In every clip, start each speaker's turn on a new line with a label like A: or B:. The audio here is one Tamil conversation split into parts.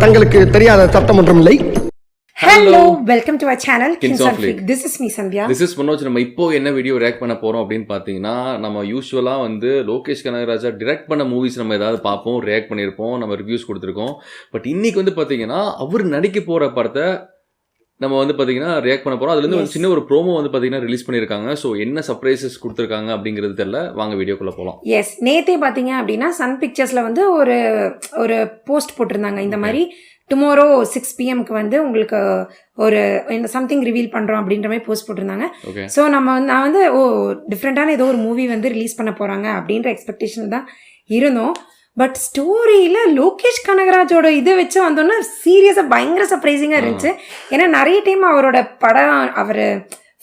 A: தங்களுக்கு தெரியாத சட்டம் ஒன்றும் இல்லை.
B: Hello, welcome to our channel Kings of Freak. This is me Sandhya.
C: This is Manoj. நம்ம இப்போ என்ன வீடியோ ரியாக்ட் பண்ண போறோம் அப்படின்னு பாத்தீங்கன்னா, நம்ம யூசுவலா வந்து லோகேஷ் கனகராஜா டைரக்ட் பண்ண மூவிஸ் நம்ம ஏதாவது பார்ப்போம், ரியாக்ட் பண்ணியிருப்போம், நம்ம ரிவ்யூஸ் கொடுத்துருக்கோம். பட் இன்னைக்கு வந்து பாத்தீங்கன்னா அவர் நடிக்க போற படத்தை நம்ம வந்து பாத்தீங்கன்னா ரியாக்ட் பண்ண போறோம். அதுல இருந்து ஒரு சின்ன ஒரு ப்ரோமோ வந்து பாத்தீங்கன்னா ரிலீஸ் பண்ணிருக்காங்க. சோ என்ன சர்ப்ரைசஸ் கொடுத்திருக்காங்க அப்படிங்கிறது தெரியல. வாங்க வீடியோக்குள்ள போலாம்.
B: எஸ், நேத்தே பாத்தீங்க அப்படின்னா சன் பிக்சர்ஸ்ல வந்து ஒரு போஸ்ட் போட்டிருந்தாங்க. இந்த மாதிரி டுமாரோ 6 PM வந்து உங்களுக்கு ஒரு சம்திங் ரிவீல் பண்றோம் அப்படின்ற மாதிரி போஸ்ட் போட்டிருந்தாங்க. ஸோ நான் வந்து டிஃப்ரெண்டான ஏதோ ஒரு மூவி வந்து ரிலீஸ் பண்ண போறாங்க அப்படின்ற எக்ஸ்பெக்டேஷன் தான் இருந்தோம். பட் ஸ்டோரியில லோகேஷ் கனகராஜோட இதை வச்சு வந்தோன்னா சீரியஸாக பயங்கர சர்ப்ரைசிங்காக இருந்துச்சு. ஏன்னா நிறைய டைம் அவரோட படம் அவர்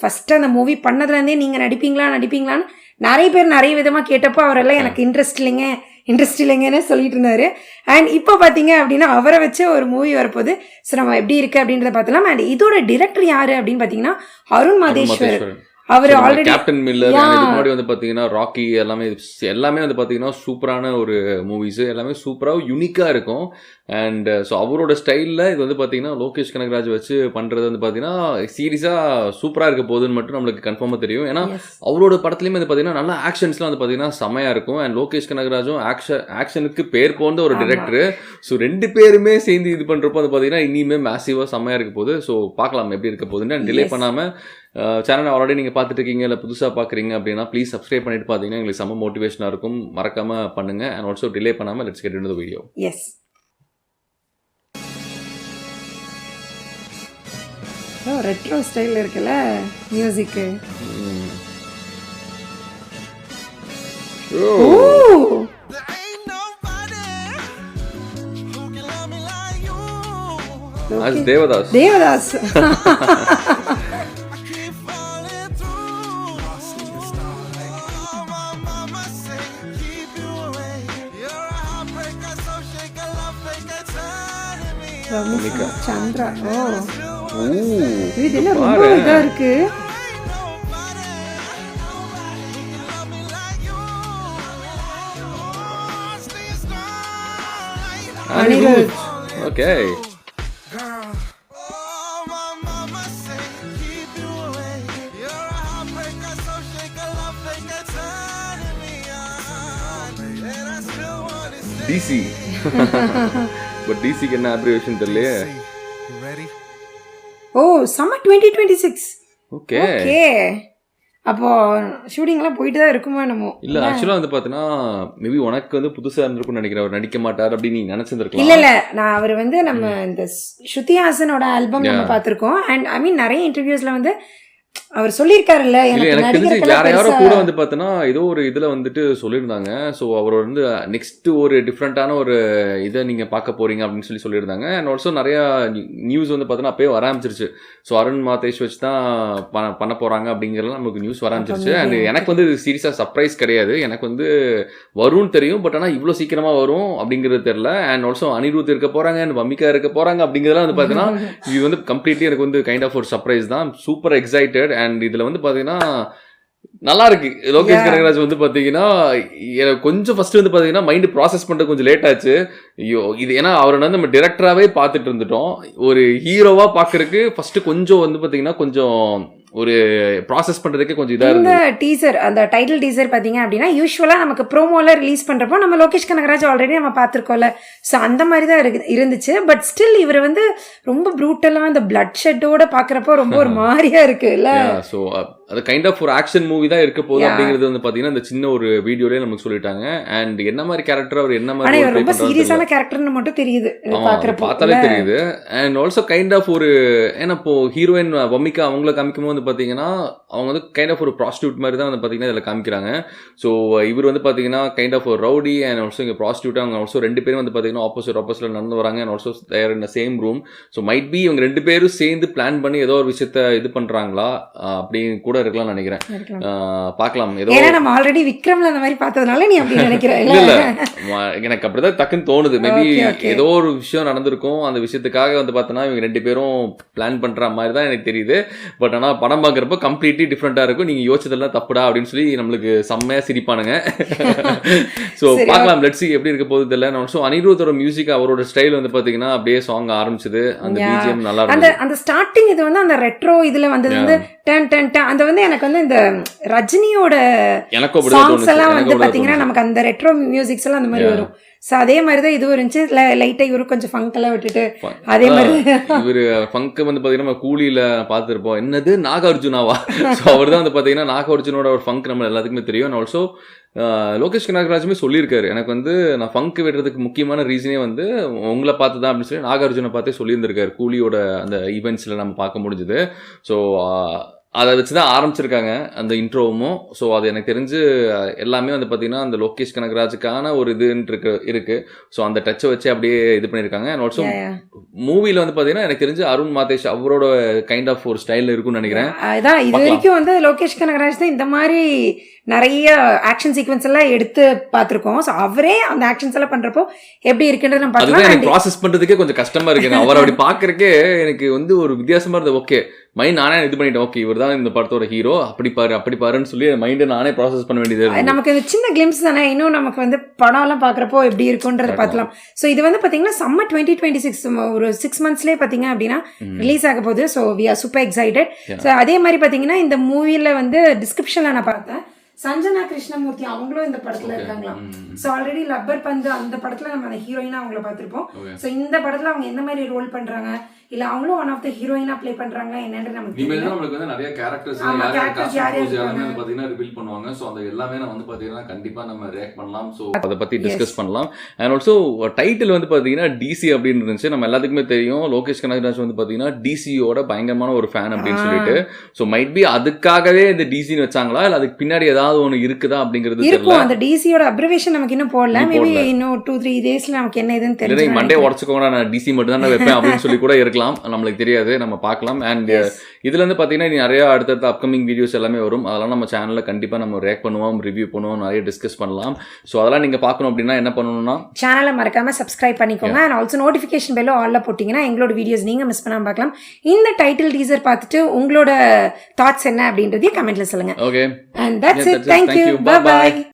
B: ஃபர்ஸ்ட் அந்த மூவி பண்ணதுலேருந்தே நீங்கள் நடிப்பீங்களான்னு நிறைய பேர் நிறைய விதமாக கேட்டப்போ அவரெல்லாம் எனக்கு இன்ட்ரெஸ்ட் இல்லைங்கன்னு சொல்லிட்டு இருந்தாரு. அண்ட் இப்போ பார்த்தீங்க அப்படின்னா அவரை வச்சு ஒரு மூவி வரப்போகுது. ஸோ நம்ம எப்படி இருக்கு அப்படின்றத பார்த்தலாம். அண்ட் இதோட டிரெக்டர் யாரு அப்படின்னு பார்த்தீங்கன்னா அருண் மாதேஸ்வர். அவர் ஆல்ரெடி
C: கேப்டன் மில்லர், இதுக்கு முன்னாடி வந்து பாத்தீங்கன்னா ராக்கி எல்லாமே வந்து பாத்தீங்கன்னா சூப்பரான ஒரு மூவிஸ், எல்லாமே சூப்பரா யூனிக்கா இருக்கும். அண்ட் ஸோ அவரோட ஸ்டைலில் இது வந்து பார்த்தீங்கன்னா லோகேஷ் கனகராஜ் வச்சு பண்ணுறது வந்து பார்த்தீங்கன்னா சீரியஸாக சூப்பராக இருக்க போகுதுன்னு மட்டும் நம்மளுக்கு கன்ஃபார்மாக தெரியும். ஏன்னா அவரோட படத்துலையுமே வந்து பார்த்தீங்கன்னா நல்லா ஆக்ஷன்ஸ்லாம் வந்து பார்த்தீங்கன்னா செமையாக இருக்கும். அண்ட் லோகேஷ் கனகராஜும் ஆக்ஷனுக்கு பேர் போன்ற ஒரு டிரெக்டர். ஸோ ரெண்டு பேருமே சேர்ந்து இது பண்ணுறப்போ வந்து பார்த்தீங்கன்னா இனிமே மேசிவாக செமையாக இருக்க போகுது. ஸோ பார்க்கலாம் எப்படி இருக்க போகுதுன்னு. டிலே பண்ணாமல் சேனலை ஆல்ரெடி நீங்கள் பார்த்துட்டு இருக்கீங்க இல்லை புதுசாக பார்க்குறீங்க அப்படின்னா ப்ளீஸ் சப்ஸ்கிரைப் பண்ணிட்டு பார்த்தீங்கன்னா எங்களுக்கு செம்ம மோட்டிவேஷனாக இருக்கும். மறக்காமல் பண்ணுங்கள். அண்ட் ஆல்சோ டிலே பண்ணாமல் let's get into the video.
B: Yes, retro style இருக்குல்ல மியூசிக்கு. தேவதாஸ் சந்திரா. இது என்ன ரொம்ப இதா இருக்கு. அனிருத்.
C: Okay, DC. பட் டிசிக்கு என்ன அப்ரிவேஷன் தெரியலையே.
B: ஓ, சம்மர் 2026.
C: ஓகே,
B: அப்போ ஷூட்டிங்லாம் போயிட்டு தான் இருக்குமோ என்னமோ.
C: இல்ல ஆக்சுவலா வந்து பாத்தீங்கன்னா மேபி உனக்கு வந்து புதுசா இருந்திருக்கும்னு நினைக்கிறேன். அவர் நடிக்க மாட்டார் அப்படின்னு நீ நினைச்சிருக்கலாம்.
B: இல்ல நான் அவர் வந்து நம்ம இந்த ஸ்ருதி ஹாசனோட ஆல்பம் நம்ம பார்த்திருக்கோம். அண்ட் ஐ மீன் நிறைய இன்டர்வியூஸ்ல வந்து அவர் சொல்லியிருக்காருல்ல.
C: எனக்கு தெரிஞ்சு வேற யாரோ கூட வந்து பார்த்தோன்னா ஏதோ ஒரு இதில் வந்துட்டு சொல்லியிருந்தாங்க. ஸோ அவர் வந்து நெக்ஸ்ட் ஒரு டிஃப்ரெண்ட்டான ஒரு இதை நீங்கள் பார்க்க போறீங்க அப்படின்னு சொல்லியிருந்தாங்க. அண்ட் ஆல்சோ நிறையா நியூஸ் வந்து பார்த்தோன்னா அப்பயே வர ஆரம்பிச்சிருச்சு. ஸோ அருண் மாதேஷ் வச்சு தான் பண்ண போகிறாங்க அப்படிங்கிறதுலாம் நமக்கு நியூஸ் வர ஆரம்பிச்சிருச்சு. அண்ட் எனக்கு வந்து சீரியஸாக சர்ப்ரைஸ் கிடையாது. எனக்கு வந்து வரும்னு தெரியும். பட் ஆனால் இவ்வளோ சீக்கிரமாக வரும் அப்படிங்கிறது தெரியல. அண்ட் ஆல்சோ அனிருத் இருக்க போகிறாங்க, அண்ட் வமிகா இருக்க போகிறாங்க அப்படிங்கிறதுலாம் வந்து பார்த்தீங்கன்னா இது வந்து கம்ப்ளீட்லி எனக்கு வந்து கைண்ட் ஆஃப் ஒரு சர்ப்ரைஸ் தான். Super excited. அண்ட் இதுல வந்து பாத்தீங்கன்னா நல்லா இருக்கு. லோகேஷ் கனகராஜ் வந்து பாத்தீங்கன்னா கொஞ்சம் ஃபர்ஸ்ட் வந்து பாத்தீங்கன்னா மைண்ட் ப்ராசஸ் பண்றது கொஞ்சம் லேட் ஆச்சு. ஐயோ இது ஏன்னா அவரை வந்து நம்ம டிரெக்டராகவே பார்த்துட்டு இருந்துட்டோம். ஒரு ஹீரோவா பாக்குறதுக்கு ஃபர்ஸ்ட் கொஞ்சம் வந்து பாத்தீங்கன்னா கொஞ்சம் ஒரு ப்ராசஸ் பண்றதுக்கு கொஞ்சம் இதா இருக்கு.
B: இந்த டீசர், அந்த டைட்டில் டீசர் பாத்தீங்க அப்படின்னா யூஸ்வலா நமக்கு ப்ரோமோல ரிலீஸ் பண்றப்போ நம்ம லோகேஷ் கனகராஜ் ஆல்ரெடி நம்ம பார்த்திருக்கோம்ல. ஸோ அந்த மாதிரி தான் இருந்துச்சு. பட் ஸ்டில் இவர் வந்து ரொம்ப ப்ரூட்டலா அந்த பிளட் ஷெட்டோட பாக்குறப்போ ரொம்ப ஒரு மாதிரியா இருக்கு இல்ல.
C: ஸோ அது கைண்ட் ஆஃப் ஒரு ஆக்ஷன் மூவி தான் இருக்க போகுது அப்படிங்கிறது வந்து பாத்தீங்கன்னா இந்த சின்ன ஒரு வீடியோலயே நமக்கு சொல்லிட்டாங்க. அண்ட் என்ன மாதிரி கேரக்டர் அவர் என்ன மாதிரி
B: ரொம்ப சீரியஸான கேரக்டர்னு மட்டும் தெரியுது
C: பார்த்தாலே தெரியுது. அண்ட் ஆல்சோ கைண்ட் ஆஃப் ஒரு ஏன்னா இப்போ ஹீரோயின் வமிகா அவங்கள காமிக்கும் போது பாத்தீங்கன்னா அவங்க வந்து கைண்ட் ஆஃப் ஒரு ப்ராஸ்டியூட் மாதிரி தான் வந்து பாத்தீங்கன்னா இதில் காமிக்கிறாங்க. ஸோ இவர் வந்து பாத்தீங்கன்னா கைண்ட் ஆஃப் ஒரு ரவுடி அண்ட் ஆல்சோ இங்கே ப்ராஸ்டியூட். அவங்க ஆல்சோ ரெண்டு பேரும் வந்து பாத்தீங்கன்னா ஆப்போசிட்ல நடந்து வராங்க. And also there in the same room. So might be இவங்க ரெண்டு பேரும் சேர்ந்து பிளான் பண்ணி ஏதோ ஒரு விஷயத்த இது பண்றாங்களா அப்படின்னு கூட இருக்கலாம்னு நினைக்கிறேன்.
B: இருக்கலாம்.
C: பார்க்கலாம். ஏதோ
B: ஏன்னா நம்ம ஆல்ரெடி விக்ரம்ல அந்த மாதிரி பார்த்ததுனால நீ அப்படி நினைக்கிற
C: இல்ல இல்ல எனக்கு அப்படிதான் டக்குன்னு தோணுது. Maybe
B: Okay, okay.
C: ஏதோ ஒரு விஷயம் நடந்திருக்கும், அந்த விஷயத்துக்காக வந்து பார்த்தோன்னா இவங்க 2 பேரும் பிளான் பண்ற மாதிரி தான் எனக்கு தெரியுது. பட் ஆனா படம் பார்க்குறப்போ கம்ப்ளீட்லி டிஃப்ரெண்டா இருக்கும். நீங்க யோசிச்சதெல்லாம் தப்புடா அப்படின்னு சொல்லி நம்மளுக்கு செம்மையா சிரிப்பானுங்க. ஸோ
B: சரி,
C: பார்க்கலாம், லெட்ஸ் see எப்படி இருக்க போகுது தெரியல. ஆல்சோ அனிருத்தோட மியூசிக், அவரோட ஸ்டைல் வந்து பாத்தீங்கன்னா அப்படியே சாங் ஆரம்பிச்சது, அந்த
B: Yeah.
C: பிஜிஎம் நல்லா
B: அந்த
C: இருந்தது.
B: அந்த ஸ்டார்டிங் இது வந்து அந்த ரெட்ரோ இதுல வந்தது வந்து டன் டன் டன் அந்த வந்து எனக்கு வந்து இந்த ரஜினியோட
C: எனக்கும் அப்படிதான்
B: சாங்ஸ்
C: தோணுச்சு.
B: எல்லாம்
C: எனக்கும்
B: வந்து
C: அப்படிதான்
B: பாத்தீங்கன்னா
C: தோணுச்சு.
B: நமக்கு அந்த ரெட்ரோ மியூசிக்ஸ் எல்லாம் அந்த மாதிரி வரும். ஸோ அதே மாதிரி தான் இதுவும் இருந்துச்சு. லைட்டா இவரு கொஞ்சம் ஃபங்க் எல்லாம் விட்டுட்டு அதே மாதிரி
C: இவரு ஃபங்க் வந்து பாத்தீங்கன்னா நம்ம கூலியில பார்த்திருப்போம். என்னது நாகார்ஜுனாவா? ஸோ அவர் தான் வந்து பாத்தீங்கன்னா நாகார்ஜுனோட ஒரு ஃபங்க் நம்ம எல்லாத்துக்குமே தெரியும். ஆல்சோ லோகேஷ் கனகராஜுமே சொல்லியிருக்காரு, எனக்கு வந்து நான் ஃபங்க் விடுறதுக்கு முக்கியமான ரீசனே வந்து உங்களை பார்த்து தான் அப்படின்னு சொல்லி நாகார்ஜுனை பார்த்தே சொல்லியிருந்திருக்காரு. கூலியோட அந்த ஈவெண்ட்ஸில் நம்ம பார்க்க முடிஞ்சுது. ஸோ அதை வச்சு தான் ஆரம்பிச்சிருக்காங்க அந்த இன்ட்ரோவும். ஸோ அது எனக்கு தெரிஞ்சு எல்லாமே வந்து பார்த்தீங்கன்னா அந்த லோகேஷ் கனகராஜுக்கான ஒரு இதுன்ட்டு இருக்கு. ஸோ அந்த டச்சை வச்சு அப்படியே இது பண்ணியிருக்காங்க. அண்ட் ஆல்சோ மூவியில் வந்து பார்த்தீங்கன்னா எனக்கு தெரிஞ்சு அருண் மாதேஷ் அவரோட கைண்ட் ஆஃப் ஒரு ஸ்டைலில் இருக்குன்னு நினைக்கிறேன்.
B: அதான் இது வரைக்கும் வந்து லோகேஷ் கனகராஜ் தான் இந்த மாதிரி நிறைய ஆக்ஷன் சீக்வன்ஸ் எல்லாம் எடுத்து பார்த்துருக்கோம். ஸோ அவரே அந்த ஆக்ஷன்ஸ் எல்லாம் பண்றப்போ எப்படி இருக்குன்றது நம்ம
C: அதுதான் எனக்கு
B: பார்க்கலாம்.
C: ப்ராசஸ் பண்றதுக்கே கொஞ்சம் கஷ்டமா இருக்கு. அவர் அப்படி பாக்குறதுக்கே எனக்கு வந்து ஒரு வித்தியாசமா இருந்தது. ஓகே மைண்ட் நானே இது பண்ணிட்டேன், ஓகே இவர் தான் இந்த படத்தோட ஹீரோ, அப்படி பாருன்னு சொல்லி மைண்டை நானே ப்ராசஸ் பண்ண வேண்டியது இருக்கு.
B: நமக்கு இந்த சின்ன கிளிம்ஸ் தானே, இன்னும் நமக்கு வந்து படம் எல்லாம் பாக்குறப்போ எப்படி இருக்குன்றத பார்க்கலாம். ஸோ இது வந்து பாத்தீங்கன்னா சம்மர் 2026 ஒரு 6 monthsலேயே பாத்தீங்க அப்படின்னா ரிலீஸ் ஆக போகுது. So we are super excited. So அதே மாதிரி பாத்தீங்கன்னா இந்த மூவில வந்து டிஸ்கிரிப்ஷன்ல நான் பார்த்தேன், சஞ்சனா கிருஷ்ணமூர்த்தி அவங்களும் இந்த படத்துல இருக்காங்களாம். ஸோ ஆல்ரெடி லப்பர் பந்து அந்த படத்துல நம்ம அந்த ஹீரோயினா அவங்கள பார்த்திருப்போம். ஸோ இந்த படத்துல அவங்க எந்த மாதிரி ரோல் பண்றாங்க, இல்ல அவங்களும் ஒன் ஆஃப் த ஹீரோயினா ப்ளே பண்றாங்க என்னன்னு நமக்கு
C: இனிமேல் தான் நம்மளுக்கு வந்து நிறைய கேரக்டர்ஸ் எல்லாமே பாத்தீங்கன்னா ரிவீல் பண்ணுவாங்க. ஸோ அது எல்லாமே நம்ம வந்து பாத்தீங்கன்னா கண்டிப்பா நம்ம ரியாக்ட் பண்ணலாம். ஸோ அதை பத்தி டிஸ்கஸ் பண்ணலாம். அண்ட் ஆல்சோ டைட்டில் வந்து பாத்தீங்கன்னா டிசி அப்படின்னு இருந்துச்சு. நம்ம எல்லாத்துக்குமே தெரியும் லோகேஷ் கனகராஜ் வந்து பாத்தீங்கன்னா டிசியோட பயங்கரமான ஒரு ஃபேன் அப்படின்னு சொல்லிட்டு. ஸோ மைட் பி அதுக்காகவே இந்த டிசின்னு வச்சாங்களா, இல்ல அதுக்கு பின்னாடி ஏதாவது ஒன்று இருக்குதா அப்படிங்கிறது
B: இருக்கும். அந்த டிசியோட அப்சர்வேஷன் நமக்கு இன்னும் போடல. மேபி இன்னும் 2-3 டேஸ்ல நமக்கு என்ன இதுன்னு தெரியும்.
C: மண்டே உடச்சுக்கோங்க, நான் டிசி மட்டும் தான் வைப்பேன் அப்படின்னு சொல்லி கூட இருக்கலாம், நம்மளுக்கு தெரியாது, நம்ம பார்க்கலாம். அண்ட் இதுல இருந்து பாத்தீங்கன்னா நிறைய அடுத்தடுத்த அப்கமிங் வீடியோஸ் எல்லாமே வரும். அதெல்லாம் நம்ம சேனல்ல கண்டிப்பா நம்ம ரியாக்ட் பண்ணுவோம், ரிவ்யூ பண்ணுவோம், நிறைய டிஸ்கஸ் பண்ணலாம். ஸோ அதெல்லாம் நீங்க பார்க்கணும் அப்படின்னா என்ன பண்ணணும்னா
B: சேனலை மறக்காம சப்ஸ்கிரைப் பண்ணிக்கோங்க. அண்ட் ஆல்சோ நோட்டிஃபிகேஷன் பெல்லும் ஆல்ல போட்டீங்கன்னா எங்களோட வீடியோஸ் நீங்க மிஸ் பண்ணாம பார்க்கலாம். இந்த டைட்டில் டீசர் பார்த்துட்டு உங்களோட தாட்ஸ் என்ன அப்படின்றதையும் கமெண்ட்ல சொல்லுங்க.
C: Okay,
B: and that's it. Thank you. Bye by.